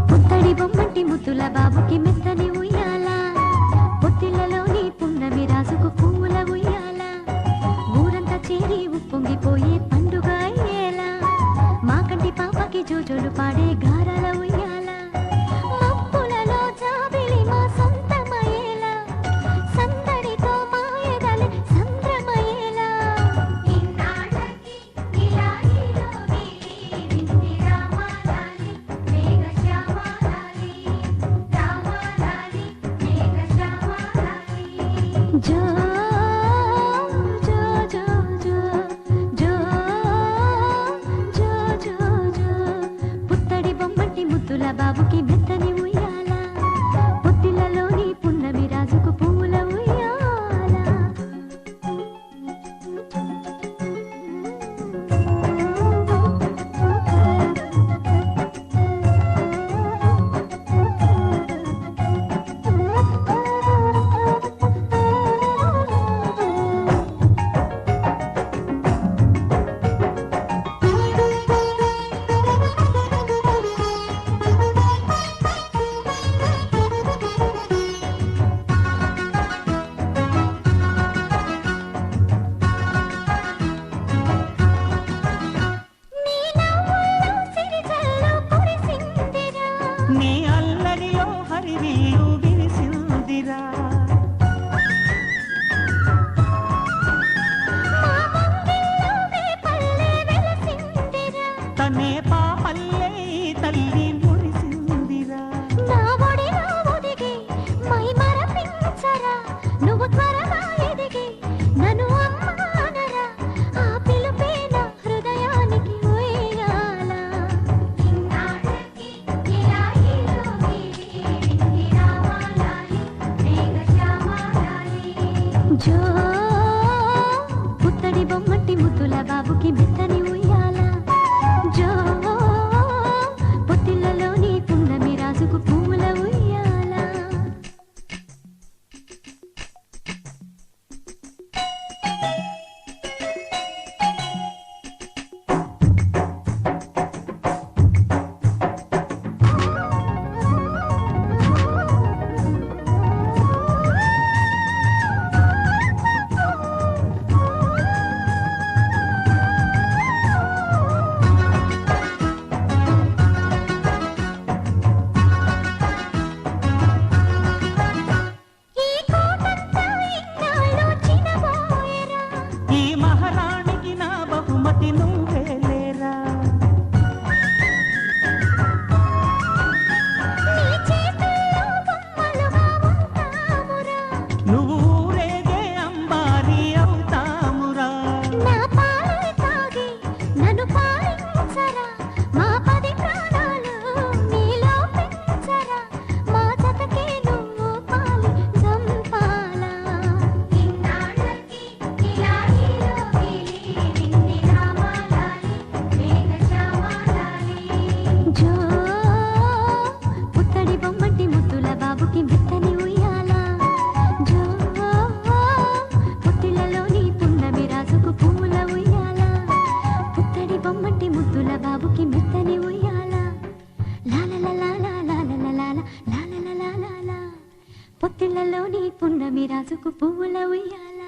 పుత్తడి బొమ్మంటి ముద్దుల బాబుకి మెత్తని ఉయ్యాల, పొత్తిళ్ళలోని పున్నమి రాజుకు పువ్వుల ఉయ్యాల, ఊరంతా చేరి ఉప్పొంగిపోయే పండుగ అయ్యేలా, మా కంటి పాపకి జోజోలు పాడే గారాల ఉయ్యాల, మబ్బులలో జాబిలి మా సొంతమయ్యేలా, సందడితో మా ఎదలే సంద్రమయ్యేలా. ఇన్నాళ్ళకి ఇలా ఈలోగిలి, వింటి రామాలాలి, మేఘశ్యామాలాలి, రామాలాలి, మేఘశ్యామాలాలి. జో జో జో జో జో జో జో జో పుత్తడి బొమ్మంటి ముద్దుల బాబుకి మెత్తని ఉయ్యాల, పొత్తిళ్ళలోని పున్నమి రాజుకు పువ్వుల ఉయ్యాల. నీ అల్లరిలో హరివిల్లు విరిసిందిరా, తనే పాపల్లే తల్లి మురిసిందిరా. నా ఒడిలో ఒదిగి మై మరపించరా, నువ్వు త్వరగా ఎదిగి నన్ను అమ్మానరా, ఆ పిలుపే నా హృదయానికి ఉయ్యాల. ఇన్నాళ్ళకి ఇలా ఈలోగిలి, వింటి రామాలాలి, మేఘశ్యామాలాలి. జో పుత్తడి బొమ్మటి ముద్దుల బాబుకి మెత్తని ఉయ్యాల, జో పొత్తిళ్ళలోని పున్నమి రాజుకు పువ్వుల ఉయ్యాల. ఈ కోటంతా ఇన్నాళ్ళు చినబోయేరా, ఈ మహారాణికి నా బహుమతి నువ్వేలేరా. నీ చేతుల్లో బొమ్మలుగా ఉంటామురా, నువ్వు ఊరేగే అంబారి అవుతామురా. నా పాలు తాగి నన్ను పాలించరా, మా 10 ప్రాణాలు నీలో పెంచరా, మా జతకే నువ్వు పాలి జంపాలా. ఇన్నాళ్ళకి ఇలా ఈలోగిలి, వింటి రామాలాలి, మేఘశ్యామాలాలి. జో పుత్తడి బొమ్మటి ముద్దుల బాబుకి మెత్తని ఉయ్యాల, జో పొత్తిళ్ళలోని పున్నమి రాజుకు పువ్వుల ఉయ్యాల, పుత్తడి బొమ్మటి ముద్దుల బాబుకి మెత్తని ఉయ్యాల. లాలలలాలలాలలలాల, లాలలలాలలా, పొత్తిళ్ళలోని పున్నమి రాజుకు పువ్వుల ఉయ్యాల.